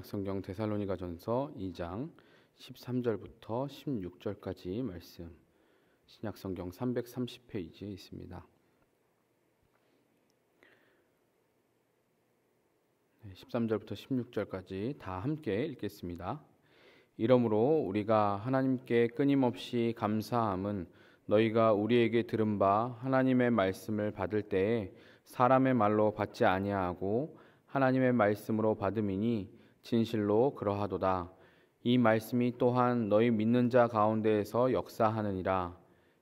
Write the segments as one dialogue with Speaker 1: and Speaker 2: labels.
Speaker 1: 신약성경 데살로니가전서 2장 13절부터 16절까지 말씀, 신약성경 330페이지에 있습니다. 13절부터 16절까지 다 함께 읽겠습니다. 이러므로 우리가 하나님께 끊임없이 감사함은 너희가 우리에게 들은 바 하나님의 말씀을 받을 때에 사람의 말로 받지 아니하고 하나님의 말씀으로 받음이니 진실로 그러하도다. 이 말씀이 또한 너희 믿는 자 가운데에서 역사하느니라.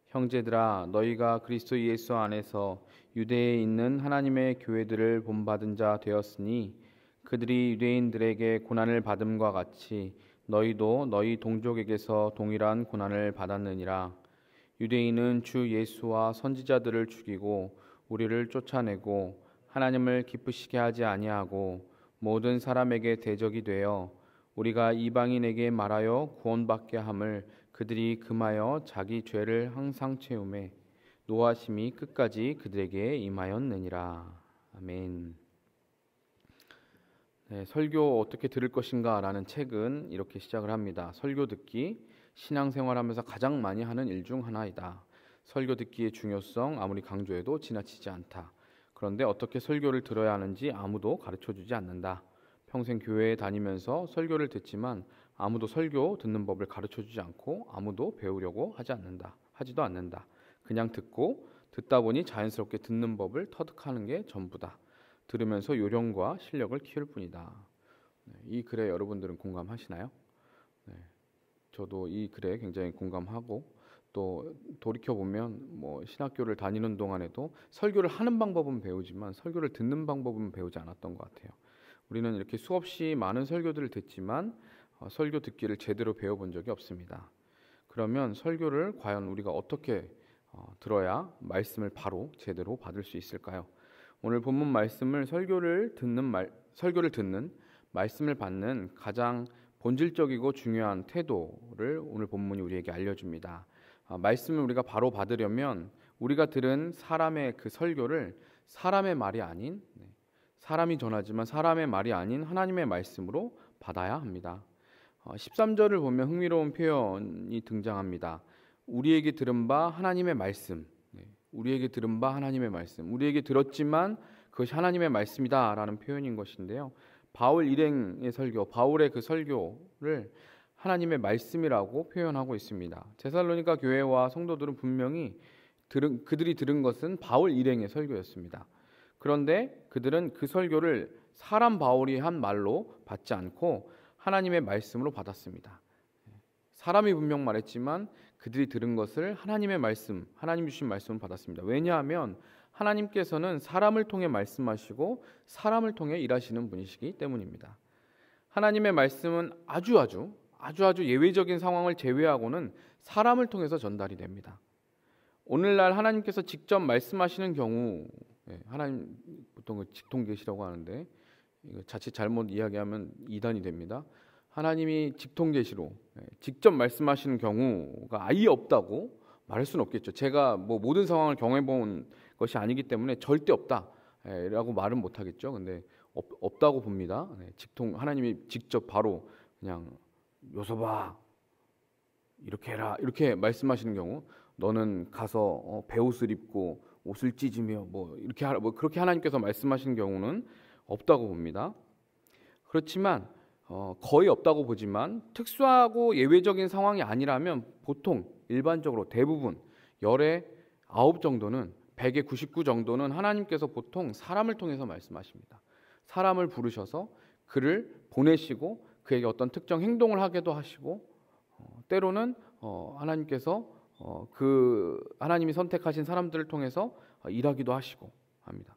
Speaker 1: 형제들아, 너희가 그리스도 예수 안에서 유대에 있는 하나님의 교회들을 본받은 자 되었으니 그들이 유대인들에게 고난을 받음과 같이 너희도 너희 동족에게서 동일한 고난을 받았느니라. 유대인은 주 예수와 선지자들을 죽이고 우리를 쫓아내고 하나님을 기쁘시게 하지 아니하고 모든 사람에게 대적이 되어 우리가 이방인에게 말하여 구원받게 함을 그들이 금하여 자기 죄를 항상 채우매 노하심이 끝까지 그들에게 임하였느니라. 아멘. 설교 어떻게 들을 것인가 라는 책은 이렇게 시작을 합니다. 설교 듣기, 신앙생활하면서 가장 많이 하는 일 중 하나이다. 설교 듣기의 중요성 아무리 강조해도 지나치지 않다. 그런데 어떻게 설교를 들어야 하는지 아무도 가르쳐주지 않는다. 평생 교회에 다니면서 설교를 듣지만 아무도 설교 듣는 법을 가르쳐주지 않고 아무도 배우려고 하지도 않는다. 그냥 듣다 보니 자연스럽게 듣는 법을 터득하는 게 전부다. 들으면서 요령과 실력을 키울 뿐이다. 이 글에 여러분들은 공감하시나요? 저도 이 글에 굉장히 공감하고 또 돌이켜보면 신학교를 다니는 동안에도 설교를 하는 방법은 배우지만 설교를 듣는 방법은 배우지 않았던 것 같아요. 우리는 이렇게 수없이 많은 설교들을 듣지만 설교 듣기를 제대로 배워본 적이 없습니다. 그러면 설교를 과연 우리가 어떻게 들어야 말씀을 바로 제대로 받을 수 있을까요? 오늘 본문 말씀을 설교를 듣는 말씀을 받는 가장 본질적이고 중요한 태도를 오늘 본문이 우리에게 알려줍니다. 말씀을 우리가 바로 받으려면 우리가 들은 사람의 그 설교를 사람의 말이 아닌, 사람이 전하지만 사람의 말이 아닌 하나님의 말씀으로 받아야 합니다. 13절을 보면 흥미로운 표현이 등장합니다. 우리에게 들은 바 하나님의 말씀, 우리에게 들은 바 하나님의 말씀, 우리에게 들었지만 그것이 하나님의 말씀이다 라는 표현인 것인데요. 바울 일행의 설교, 바울의 그 설교를 하나님의 말씀이라고 표현하고 있습니다. 데살로니가 교회와 성도들은 분명히 그들이 들은 것은 바울 일행의 설교였습니다. 그런데 그들은 그 설교를 사람 바울이 한 말로 받지 않고 하나님의 말씀으로 받았습니다. 사람이 분명 말했지만 그들이 들은 것을 하나님의 말씀, 하나님 주신 말씀을 받았습니다. 왜냐하면 하나님께서는 사람을 통해 말씀하시고 사람을 통해 일하시는 분이시기 때문입니다. 하나님의 말씀은 아주 예외적인 상황을 제외하고는 사람을 통해서 전달이 됩니다. 오늘날 하나님께서 직접 말씀하시는 경우, 하나님 보통 직통계시라고 하는데 자칫 잘못 이야기하면 이단이 됩니다. 하나님이 직통계시로 직접 말씀하시는 경우가 아예 없다고 말할 수는 없겠죠. 제가 모든 상황을 경험해본 것이 아니기 때문에 절대 없다라고 말은 못하겠죠. 근데 없다고 봅니다. 하나님이 직접 바로 그냥 요소봐 이렇게 해라 이렇게 말씀하시는 경우, 너는 가서 베옷을 입고 옷을 찢으며 이렇게 하라 그렇게 하나님께서 말씀하시는 경우는 없다고 봅니다. 그렇지만 거의 없다고 보지만 특수하고 예외적인 상황이 아니라면 보통 일반적으로 대부분 열의 9 정도는 100의 99 정도는 하나님께서 보통 사람을 통해서 말씀하십니다. 사람을 부르셔서 그를 보내시고 그에게 어떤 특정 행동을 하게도 하시고 때로는 하나님께서 하나님이 선택하신 사람들을 통해서 일하기도 하시고 합니다.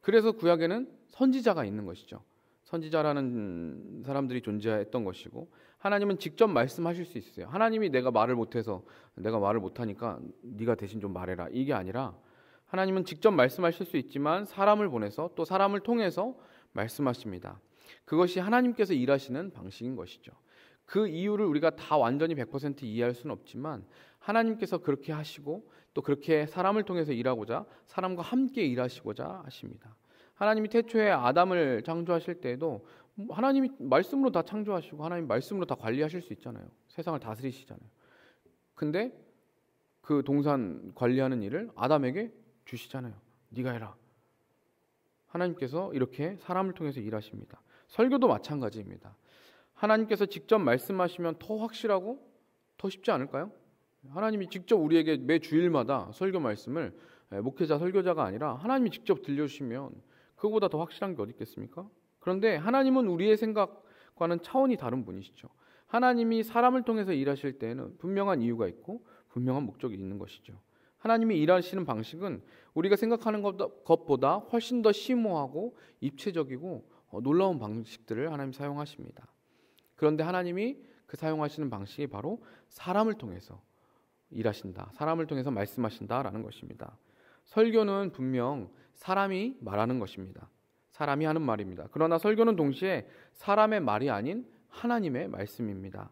Speaker 1: 그래서 구약에는 선지자가 있는 것이죠. 선지자라는 사람들이 존재했던 것이고 하나님은 직접 말씀하실 수 있어요. 하나님이 내가 말을 못하니까 네가 대신 좀 말해라 이게 아니라 하나님은 직접 말씀하실 수 있지만 사람을 보내서 또 사람을 통해서 말씀하십니다. 그것이 하나님께서 일하시는 방식인 것이죠. 그 이유를 우리가 다 완전히 100% 이해할 수는 없지만 하나님께서 그렇게 하시고 또 그렇게 사람을 통해서 일하고자 사람과 함께 일하시고자 하십니다. 하나님이 태초에 아담을 창조하실 때에도 하나님이 말씀으로 다 창조하시고 하나님 말씀으로 다 관리하실 수 있잖아요. 세상을 다스리시잖아요. 근데 그 동산 관리하는 일을 아담에게 주시잖아요. 네가 해라. 하나님께서 이렇게 사람을 통해서 일하십니다. 설교도 마찬가지입니다. 하나님께서 직접 말씀하시면 더 확실하고 더 쉽지 않을까요? 하나님이 직접 우리에게 매 주일마다 설교 말씀을 목회자, 설교자가 아니라 하나님이 직접 들려주시면 그거보다 더 확실한 게 어디 있겠습니까? 그런데 하나님은 우리의 생각과는 차원이 다른 분이시죠. 하나님이 사람을 통해서 일하실 때에는 분명한 이유가 있고 분명한 목적이 있는 것이죠. 하나님이 일하시는 방식은 우리가 생각하는 것보다 훨씬 더 심오하고 입체적이고 놀라운 방식들을 하나님 사용하십니다. 그런데 하나님이 그 사용하시는 방식이 바로 사람을 통해서 일하신다. 사람을 통해서 말씀하신다라는 것입니다. 설교는 분명 사람이 말하는 것입니다. 사람이 하는 말입니다. 그러나 설교는 동시에 사람의 말이 아닌 하나님의 말씀입니다.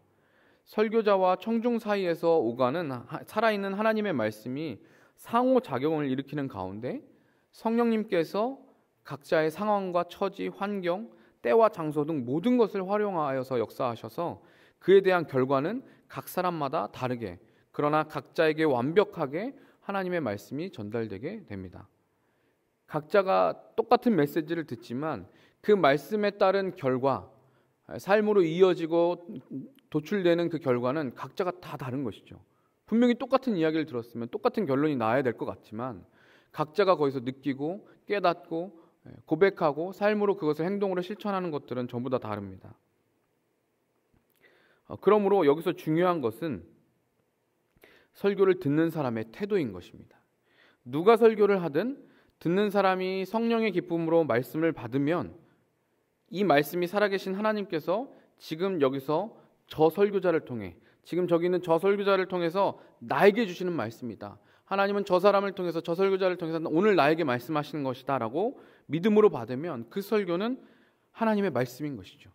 Speaker 1: 설교자와 청중 사이에서 오가는 살아있는 하나님의 말씀이 상호작용을 일으키는 가운데 성령님께서 각자의 상황과 처지, 환경, 때와 장소 등 모든 것을 활용하여서 역사하셔서 그에 대한 결과는 각 사람마다 다르게 그러나 각자에게 완벽하게 하나님의 말씀이 전달되게 됩니다. 각자가 똑같은 메시지를 듣지만 그 말씀에 따른 결과, 삶으로 이어지고 도출되는 그 결과는 각자가 다 다른 것이죠. 분명히 똑같은 이야기를 들었으면 똑같은 결론이 나야 될 것 같지만 각자가 거기서 느끼고 깨닫고 고백하고 삶으로 그것을 행동으로 실천하는 것들은 전부 다 다릅니다. 그러므로 여기서 중요한 것은 설교를 듣는 사람의 태도인 것입니다. 누가 설교를 하든 듣는 사람이 성령의 기쁨으로 말씀을 받으면 이 말씀이 살아계신 하나님께서 지금 여기서 저 설교자를 통해 지금 저기 있는 저 설교자를 통해서 나에게 주시는 말씀이다. 하나님은 저 사람을 통해서 저 설교자를 통해서 오늘 나에게 말씀하시는 것이다 라고 믿음으로 받으면 그 설교는 하나님의 말씀인 것이죠.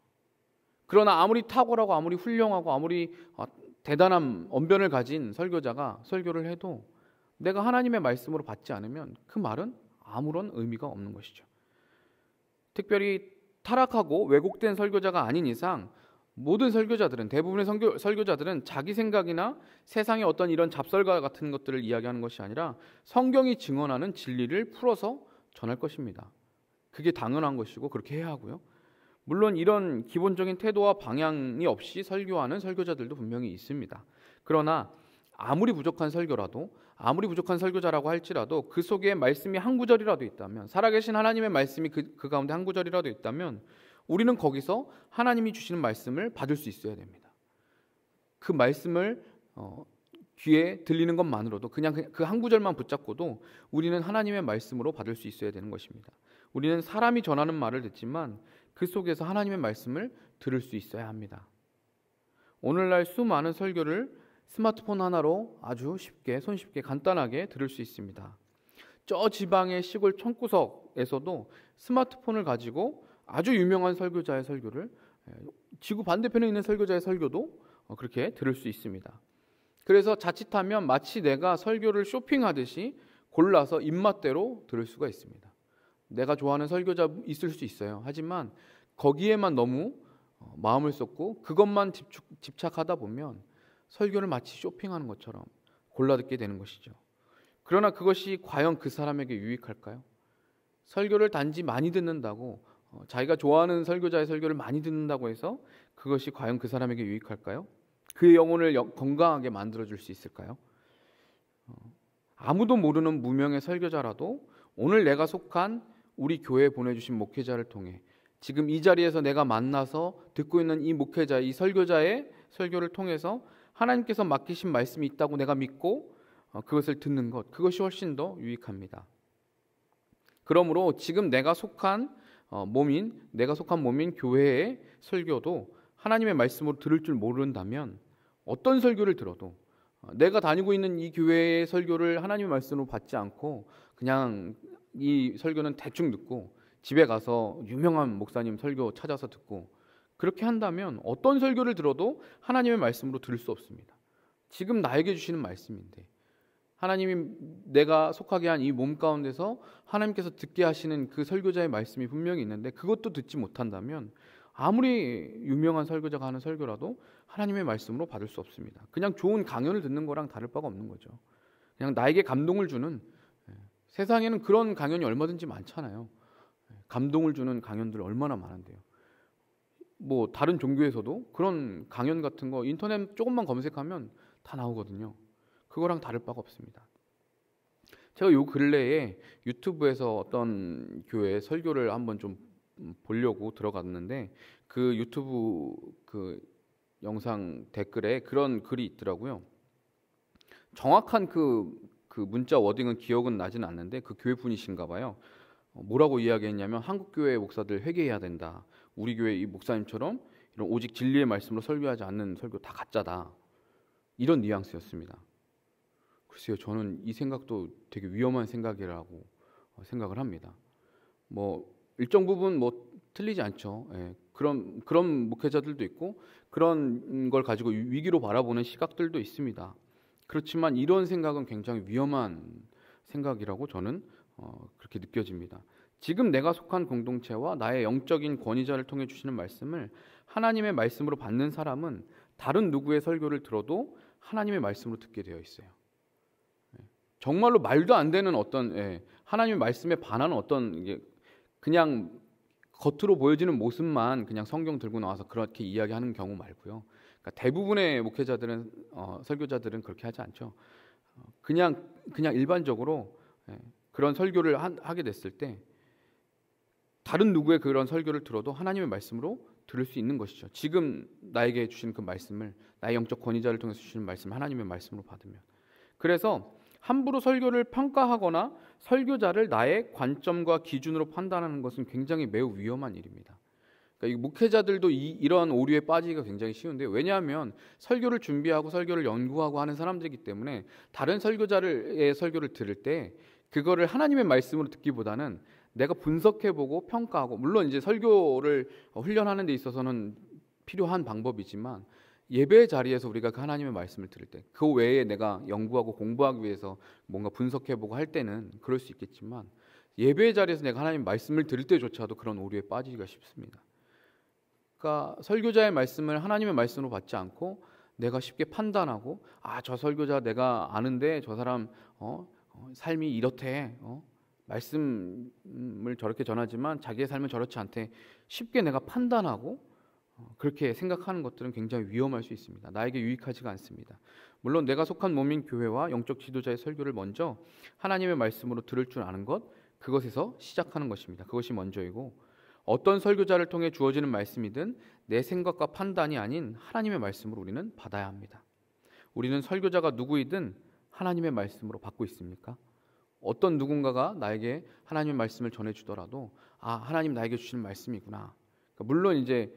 Speaker 1: 그러나 아무리 탁월하고 아무리 훌륭하고 아무리 대단한 언변을 가진 설교자가 설교를 해도 내가 하나님의 말씀으로 받지 않으면 그 말은 아무런 의미가 없는 것이죠. 특별히 타락하고 왜곡된 설교자가 아닌 이상 모든 설교자들은 대부분의 설교자들은 자기 생각이나 세상의 어떤 이런 잡설과 같은 것들을 이야기하는 것이 아니라 성경이 증언하는 진리를 풀어서 전할 것입니다. 그게 당연한 것이고 그렇게 해야 하고요. 물론 이런 기본적인 태도와 방향이 없이 설교하는 설교자들도 분명히 있습니다. 그러나 아무리 부족한 설교라도 아무리 부족한 설교자라고 할지라도 그 속에 말씀이 한 구절이라도 있다면 살아계신 하나님의 말씀이 그 가운데 한 구절이라도 있다면 우리는 거기서 하나님이 주시는 말씀을 받을 수 있어야 됩니다. 그 말씀을 귀에 들리는 것만으로도 그냥 그 한 구절만 붙잡고도 우리는 하나님의 말씀으로 받을 수 있어야 되는 것입니다. 우리는 사람이 전하는 말을 듣지만 그 속에서 하나님의 말씀을 들을 수 있어야 합니다. 오늘날 수많은 설교를 스마트폰 하나로 아주 쉽게 손쉽게 간단하게 들을 수 있습니다. 저 지방의 시골 촌구석에서도 스마트폰을 가지고 아주 유명한 설교자의 설교를 지구 반대편에 있는 설교자의 설교도 그렇게 들을 수 있습니다. 그래서 자칫하면 마치 내가 설교를 쇼핑하듯이 골라서 입맛대로 들을 수가 있습니다. 내가 좋아하는 설교자 있을 수 있어요. 하지만 거기에만 너무 마음을 쏟고 그것만 집착하다 보면 설교를 마치 쇼핑하는 것처럼 골라 듣게 되는 것이죠. 그러나 그것이 과연 그 사람에게 유익할까요? 설교를 단지 많이 듣는다고 자기가 좋아하는 설교자의 설교를 많이 듣는다고 해서 그것이 과연 그 사람에게 유익할까요? 그의 영혼을 건강하게 만들어줄 수 있을까요? 아무도 모르는 무명의 설교자라도 오늘 내가 속한 우리 교회에 보내주신 목회자를 통해 지금 이 자리에서 내가 만나서 듣고 있는 이 목회자, 이 설교자의 설교를 통해서 하나님께서 맡기신 말씀이 있다고 내가 믿고 그것을 듣는 것, 그것이 훨씬 더 유익합니다. 그러므로 지금 내가 속한 몸인 교회의 설교도 하나님의 말씀으로 들을 줄 모른다면 어떤 설교를 들어도 내가 다니고 있는 이 교회의 설교를 하나님의 말씀으로 받지 않고 그냥 이 설교는 대충 듣고 집에 가서 유명한 목사님 설교 찾아서 듣고 그렇게 한다면 어떤 설교를 들어도 하나님의 말씀으로 들을 수 없습니다. 지금 나에게 주시는 말씀인데 하나님이 내가 속하게 한 이 몸 가운데서 하나님께서 듣게 하시는 그 설교자의 말씀이 분명히 있는데 그것도 듣지 못한다면 아무리 유명한 설교자가 하는 설교라도 하나님의 말씀으로 받을 수 없습니다. 그냥 좋은 강연을 듣는 거랑 다를 바가 없는 거죠. 그냥 나에게 감동을 주는, 세상에는 그런 강연이 얼마든지 많잖아요. 감동을 주는 강연들 얼마나 많은데요. 뭐 다른 종교에서도 그런 강연 같은 거 인터넷 조금만 검색하면 다 나오거든요. 그거랑 다를 바가 없습니다. 제가 요 근래에 유튜브에서 어떤 교회 설교를 한번 좀 보려고 들어갔는데, 그 유튜브 그 영상 댓글에 그런 글이 있더라고요. 정확한 그 문자 워딩은 기억은 나진 않는데 그 교회 분이신가 봐요. 뭐라고 이야기했냐면, 한국 교회 목사들 회개해야 된다. 우리 교회 이 목사님처럼 이런 오직 진리의 말씀으로 설교하지 않는 설교 다 가짜다. 이런 뉘앙스였습니다. 글쎄요, 저는 이 생각도 되게 위험한 생각이라고 생각을 합니다. 뭐 일정 부분 뭐 틀리지 않죠. 예, 그런 목회자들도 있고 그런 걸 가지고 위기로 바라보는 시각들도 있습니다. 그렇지만 이런 생각은 굉장히 위험한 생각이라고 저는 그렇게 느껴집니다. 지금 내가 속한 공동체와 나의 영적인 권위자를 통해 주시는 말씀을 하나님의 말씀으로 받는 사람은 다른 누구의 설교를 들어도 하나님의 말씀으로 듣게 되어 있어요. 정말로 말도 안 되는 어떤 하나님의 말씀에 반하는 어떤 그냥 겉으로 보여지는 모습만 그냥 성경 들고 나와서 그렇게 이야기하는 경우 말고요. 그러니까 대부분의 목회자들은 설교자들은 그렇게 하지 않죠. 그냥 일반적으로 그런 설교를 하게 됐을 때 다른 누구의 그런 설교를 들어도 하나님의 말씀으로 들을 수 있는 것이죠. 지금 나에게 주시는 그 말씀을, 나의 영적 권위자를 통해서 주시는 말씀, 하나님의 말씀으로 받으면. 그래서 함부로 설교를 평가하거나 설교자를 나의 관점과 기준으로 판단하는 것은 굉장히 매우 위험한 일입니다. 그러니까 이 목회자들도 이런 오류에 빠지기가 굉장히 쉬운데, 왜냐하면 설교를 준비하고 설교를 연구하고 하는 사람들이기 때문에 다른 설교자의 설교를 들을 때 그거를 하나님의 말씀으로 듣기보다는 내가 분석해보고 평가하고, 물론 이제 설교를 훈련하는 데 있어서는 필요한 방법이지만 예배 자리에서 우리가 그 하나님의 말씀을 들을 때, 그 외에 내가 연구하고 공부하기 위해서 뭔가 분석해보고 할 때는 그럴 수 있겠지만, 예배 자리에서 내가 하나님의 말씀을 들을 때조차도 그런 오류에 빠지기가 쉽습니다. 그러니까 설교자의 말씀을 하나님의 말씀으로 받지 않고 내가 쉽게 판단하고, 저 설교자 내가 아는데 저 사람 삶이 이렇대, 말씀을 저렇게 전하지만 자기의 삶은 저렇지 않대, 쉽게 내가 판단하고 그렇게 생각하는 것들은 굉장히 위험할 수 있습니다. 나에게 유익하지가 않습니다. 물론 내가 속한 몸인 교회와 영적 지도자의 설교를 먼저 하나님의 말씀으로 들을 줄 아는 것, 그것에서 시작하는 것입니다. 그것이 먼저이고, 어떤 설교자를 통해 주어지는 말씀이든 내 생각과 판단이 아닌 하나님의 말씀으로 우리는 받아야 합니다. 우리는 설교자가 누구이든 하나님의 말씀으로 받고 있습니까? 어떤 누군가가 나에게 하나님의 말씀을 전해주더라도 하나님 나에게 주시는 말씀이구나. 그러니까 물론 이제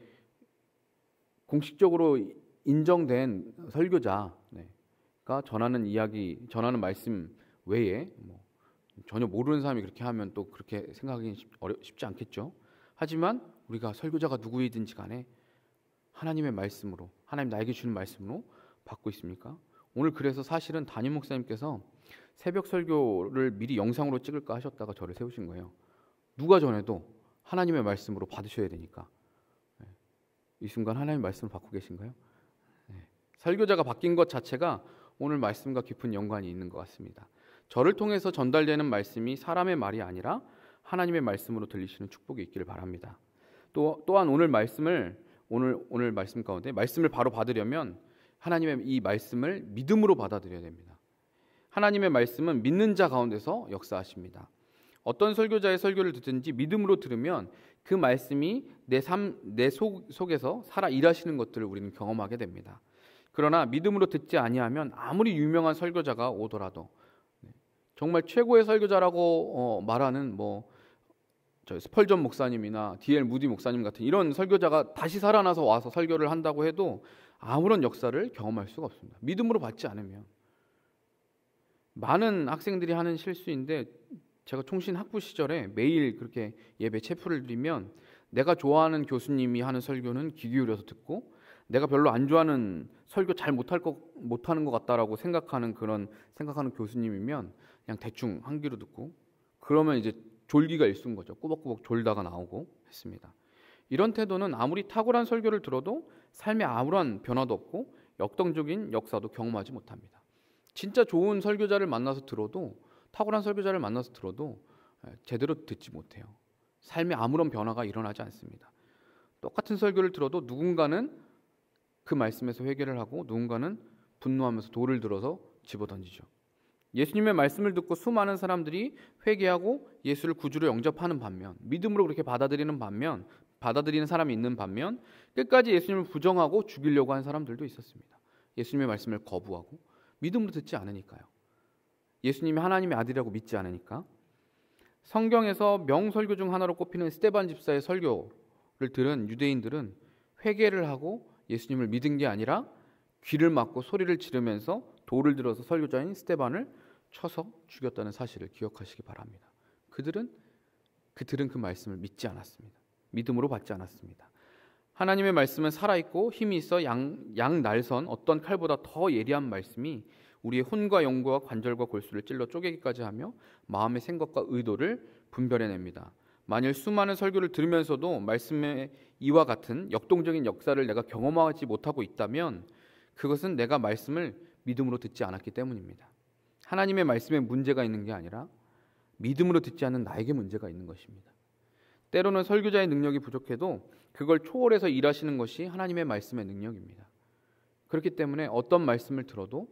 Speaker 1: 공식적으로 인정된 설교자가 전하는 이야기, 전하는 말씀 외에 전혀 모르는 사람이 그렇게 하면 또 그렇게 생각하기 쉽지 않겠죠. 하지만 우리가 설교자가 누구이든지 간에 하나님의 말씀으로, 하나님 나에게 주는 말씀으로 받고 있습니까? 오늘 그래서 사실은 담임 목사님께서 새벽 설교를 미리 영상으로 찍을까 하셨다가 저를 세우신 거예요. 누가 전해도 하나님의 말씀으로 받으셔야 되니까. 이 순간 하나님의 말씀을 받고 계신가요? 설교자가 바뀐 것 자체가 오늘 말씀과 깊은 연관이 있는 것 같습니다. 저를 통해서 전달되는 말씀이 사람의 말이 아니라 하나님의 말씀으로 들리시는 축복이 있기를 바랍니다. 또한 오늘 말씀 가운데 말씀을 바로 받으려면 하나님의 이 말씀을 믿음으로 받아들여야 됩니다. 하나님의 말씀은 믿는 자 가운데서 역사하십니다. 어떤 설교자의 설교를 듣든지 믿음으로 들으면 그 말씀이 내 속에서 살아 일하시는 것들을 우리는 경험하게 됩니다. 그러나 믿음으로 듣지 아니하면 아무리 유명한 설교자가 오더라도, 정말 최고의 설교자라고 말하는 스펄전 목사님이나 D.L. 무디 목사님 같은 이런 설교자가 다시 살아나서 와서 설교를 한다고 해도 아무런 역사를 경험할 수가 없습니다. 믿음으로 받지 않으면. 많은 학생들이 하는 실수인데, 제가 총신 학부 시절에 매일 그렇게 예배 체프를 드리면 내가 좋아하는 교수님이 하는 설교는 귀 기울여서 듣고, 내가 별로 안 좋아하는 설교 잘 못하는 것 같다라고 생각하는 교수님이면 그냥 대충 한 귀로 듣고, 그러면 이제 졸기가 일순 거죠. 꾸벅꾸벅 졸다가 나오고 했습니다. 이런 태도는 아무리 탁월한 설교를 들어도 삶에 아무런 변화도 없고 역동적인 역사도 경험하지 못합니다. 진짜 좋은 설교자를 만나서 들어도, 탁월한 설교자를 만나서 들어도 제대로 듣지 못해요. 삶에 아무런 변화가 일어나지 않습니다. 똑같은 설교를 들어도 누군가는 그 말씀에서 회개를 하고 누군가는 분노하면서 돌을 들어서 집어던지죠. 예수님의 말씀을 듣고 수많은 사람들이 회개하고 예수를 구주로 영접하는 반면, 믿음으로 그렇게 받아들이는 사람이 있는 반면, 끝까지 예수님을 부정하고 죽이려고 한 사람들도 있었습니다. 예수님의 말씀을 거부하고 믿음으로 듣지 않으니까요. 예수님이 하나님의 아들이라고 믿지 않으니까. 성경에서 명설교 중 하나로 꼽히는 스데반 집사의 설교를 들은 유대인들은 회개를 하고 예수님을 믿은 게 아니라 귀를 막고 소리를 지르면서 돌을 들어서 설교자인 스데반을 쳐서 죽였다는 사실을 기억하시기 바랍니다. 그들은 그 말씀을 믿지 않았습니다. 믿음으로 받지 않았습니다. 하나님의 말씀은 살아있고 힘이 있어 양날선 어떤 칼보다 더 예리한 말씀이 우리의 혼과 영과 관절과 골수를 찔러 쪼개기까지 하며 마음의 생각과 의도를 분별해냅니다. 만일 수많은 설교를 들으면서도 말씀의 이와 같은 역동적인 역사를 내가 경험하지 못하고 있다면 그것은 내가 말씀을 믿음으로 듣지 않았기 때문입니다. 하나님의 말씀에 문제가 있는 게 아니라 믿음으로 듣지 않는 나에게 문제가 있는 것입니다. 때로는 설교자의 능력이 부족해도 그걸 초월해서 일하시는 것이 하나님의 말씀의 능력입니다. 그렇기 때문에 어떤 말씀을 들어도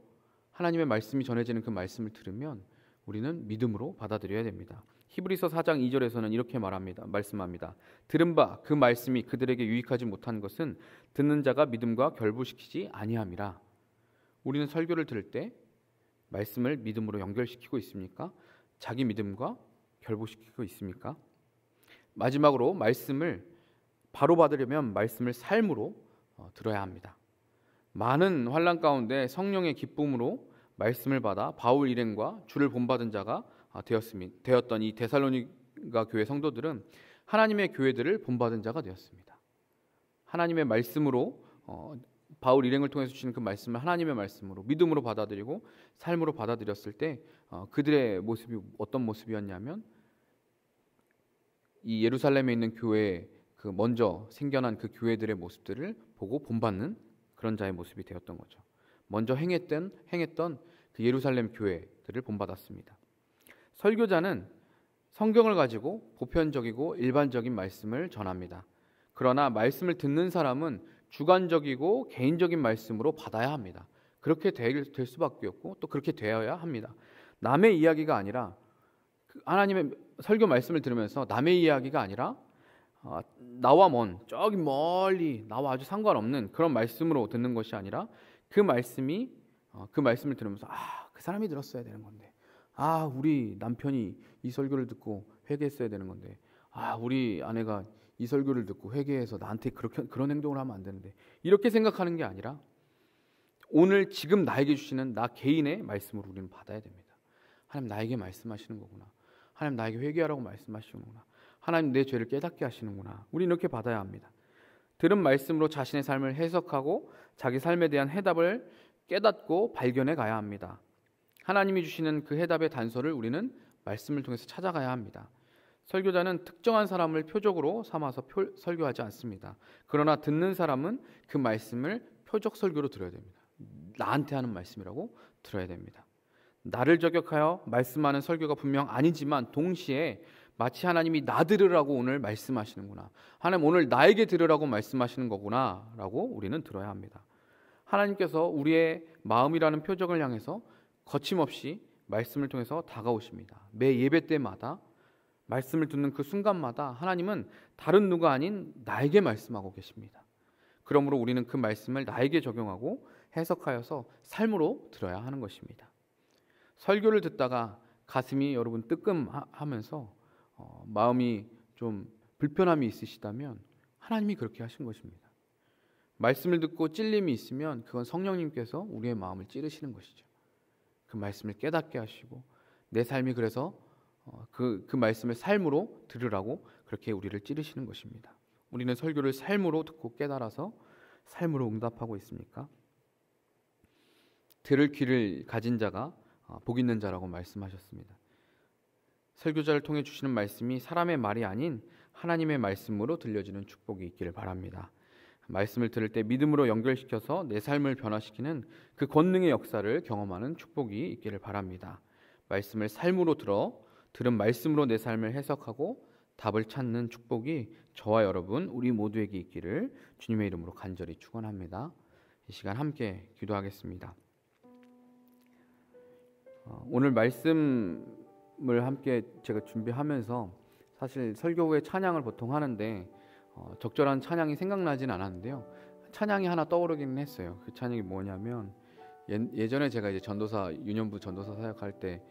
Speaker 1: 하나님의 말씀이 전해지는 그 말씀을 들으면 우리는 믿음으로 받아들여야 됩니다. 히브리서 4장 2절에서는 이렇게 말씀합니다. 들은 바 그 말씀이 그들에게 유익하지 못한 것은 듣는 자가 믿음과 결부시키지 아니함이라. 우리는 설교를 들을 때 말씀을 믿음으로 연결시키고 있습니까? 자기 믿음과 결부시키고 있습니까? 마지막으로 말씀을 바로 받으려면 말씀을 삶으로 들어야 합니다. 많은 환난 가운데 성령의 기쁨으로 말씀을 받아 바울 일행과 주를 본받은 자가 되었던 이 데살로니가 교회 성도들은 하나님의 교회들을 본받은 자가 되었습니다. 하나님의 말씀으로 바울 일행을 통해서 주시는 그 말씀을 하나님의 말씀으로 믿음으로 받아들이고 삶으로 받아들였을 때 그들의 모습이 어떤 모습이었냐면 이 예루살렘에 있는 교회에 그 먼저 생겨난 그 교회들의 모습들을 보고 본받는 그런 자의 모습이 되었던 거죠. 먼저 행했던 그 예루살렘 교회들을 본받았습니다. 설교자는 성경을 가지고 보편적이고 일반적인 말씀을 전합니다. 그러나 말씀을 듣는 사람은 주관적이고 개인적인 말씀으로 받아야 합니다. 그렇게 될 수밖에 없고 또 그렇게 되어야 합니다. 남의 이야기가 아니라 하나님의 설교 말씀을 들으면서 남의 이야기가 아니라 나와 저기 멀리 나와 아주 상관없는 그런 말씀으로 듣는 것이 아니라 그 말씀을 들으면서 그 사람이 들었어야 되는 건데, 우리 남편이 이 설교를 듣고 회개했어야 되는 건데, 우리 아내가 이 설교를 듣고 회개해서 나한테 그런 행동을 하면 안 되는데, 이렇게 생각하는 게 아니라 오늘 지금 나에게 주시는 나 개인의 말씀으로 우리는 받아야 됩니다. 하나님 나에게 말씀하시는 거구나. 하나님 나에게 회개하라고 말씀하시는구나. 하나님 내 죄를 깨닫게 하시는구나. 우리 이렇게 받아야 합니다. 들은 말씀으로 자신의 삶을 해석하고 자기 삶에 대한 해답을 깨닫고 발견해 가야 합니다. 하나님이 주시는 그 해답의 단서를 우리는 말씀을 통해서 찾아가야 합니다. 설교자는 특정한 사람을 표적으로 삼아서 설교하지 않습니다. 그러나 듣는 사람은 그 말씀을 표적 설교로 들어야 됩니다. 나한테 하는 말씀이라고 들어야 됩니다. 나를 저격하여 말씀하는 설교가 분명 아니지만 동시에 마치 하나님이 나 들으라고 오늘 말씀하시는구나, 하나님 오늘 나에게 들으라고 말씀하시는 거구나 라고 우리는 들어야 합니다. 하나님께서 우리의 마음이라는 표적을 향해서 거침없이 말씀을 통해서 다가오십니다. 매 예배 때마다 말씀을 듣는 그 순간마다 하나님은 다른 누가 아닌 나에게 말씀하고 계십니다. 그러므로 우리는 그 말씀을 나에게 적용하고 해석하여서 삶으로 들어야 하는 것입니다. 설교를 듣다가 가슴이 여러분 뜨끔하면서 마음이 좀 불편함이 있으시다면 하나님이 그렇게 하신 것입니다. 말씀을 듣고 찔림이 있으면 그건 성령님께서 우리의 마음을 찌르시는 것이죠. 그 말씀을 깨닫게 하시고 내 삶이 그래서 그 말씀을 삶으로 들으라고 그렇게 우리를 찌르시는 것입니다. 우리는 설교를 삶으로 듣고 깨달아서 삶으로 응답하고 있습니까? 들을 귀를 가진 자가 복 있는 자라고 말씀하셨습니다. 설교자를 통해 주시는 말씀이 사람의 말이 아닌 하나님의 말씀으로 들려지는 축복이 있기를 바랍니다. 말씀을 들을 때 믿음으로 연결시켜서 내 삶을 변화시키는 그 권능의 역사를 경험하는 축복이 있기를 바랍니다. 말씀을 삶으로 들은 말씀으로 내 삶을 해석하고 답을 찾는 축복이 저와 여러분 우리 모두에게 있기를 주님의 이름으로 간절히 축원합니다. 이 시간 함께 기도하겠습니다. 오늘 말씀을 함께 제가 준비하면서 사실 설교 후에 찬양을 보통 하는데 적절한 찬양이 생각나진 않았는데요. 찬양이 하나 떠오르기는 했어요. 그 찬양이 뭐냐면 예전에 제가 이제 전도사 유년부 전도사 사역할 때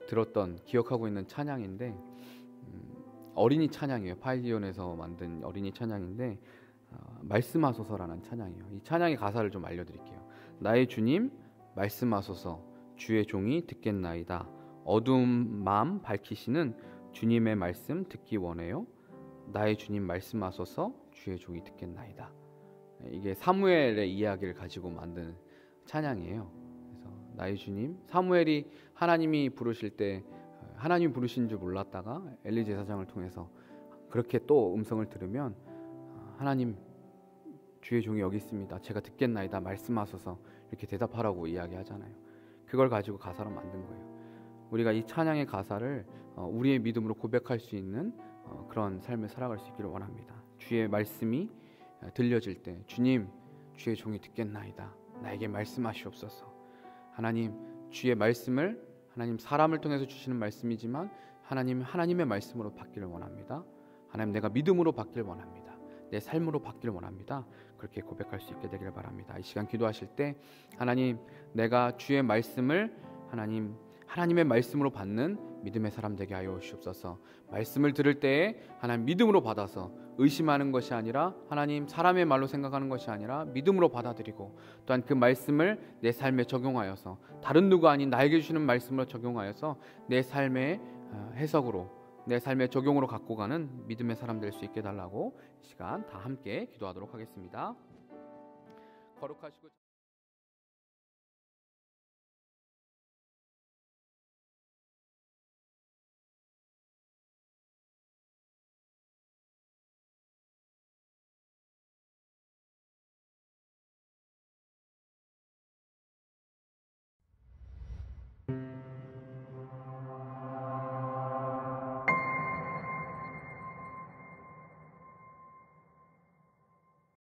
Speaker 1: 들었던 기억하고 있는 찬양인데 어린이 찬양이에요. 파이지온에서 만든 어린이 찬양인데 말씀하소서라는 찬양이에요. 이 찬양의 가사를 좀 알려드릴게요. 나의 주님 말씀하소서 주의 종이 듣겠나이다. 어두운 마음 밝히시는 주님의 말씀 듣기 원해요. 나의 주님 말씀하소서 주의 종이 듣겠나이다. 이게 사무엘의 이야기를 가지고 만든 찬양이에요. 그래서 나의 주님, 사무엘이 하나님이 부르실 때 하나님 부르신 줄 몰랐다가 엘리 제사장을 통해서 그렇게 또 음성을 들으면 하나님 주의 종이 여기 있습니다. 제가 듣겠나이다. 말씀하소서 이렇게 대답하라고 이야기하잖아요. 그걸 가지고 가사로 만든 거예요. 우리가 이 찬양의 가사를 우리의 믿음으로 고백할 수 있는 그런 삶을 살아갈 수 있기를 원합니다. 주의 말씀이 들려질 때 주님 주의 종이 듣겠나이다. 나에게 말씀하시옵소서. 하나님 주의 말씀을 하나님 사람을 통해서 주시는 말씀이지만 하나님의 말씀으로 받기를 원합니다. 하나님 내가 믿음으로 받기를 원합니다. 내 삶으로 받기를 원합니다. 그렇게 고백할 수 있게 되기를 바랍니다. 이 시간 기도하실 때 하나님 내가 주의 말씀을 하나님의 말씀으로 받는 믿음의 사람 되게 하여 주시옵소서. 말씀을 들을 때에 하나님 믿음으로 받아서 의심하는 것이 아니라 하나님 사람의 말로 생각하는 것이 아니라 믿음으로 받아들이고 또한 그 말씀을 내 삶에 적용하여서 다른 누가 아닌 나에게 주시는 말씀으로 적용하여서 내 삶의 해석으로 내 삶의 적용으로 갖고 가는 믿음의 사람 될 수 있게 달라고 이 시간 다 함께 기도하도록 하겠습니다. 거룩하시고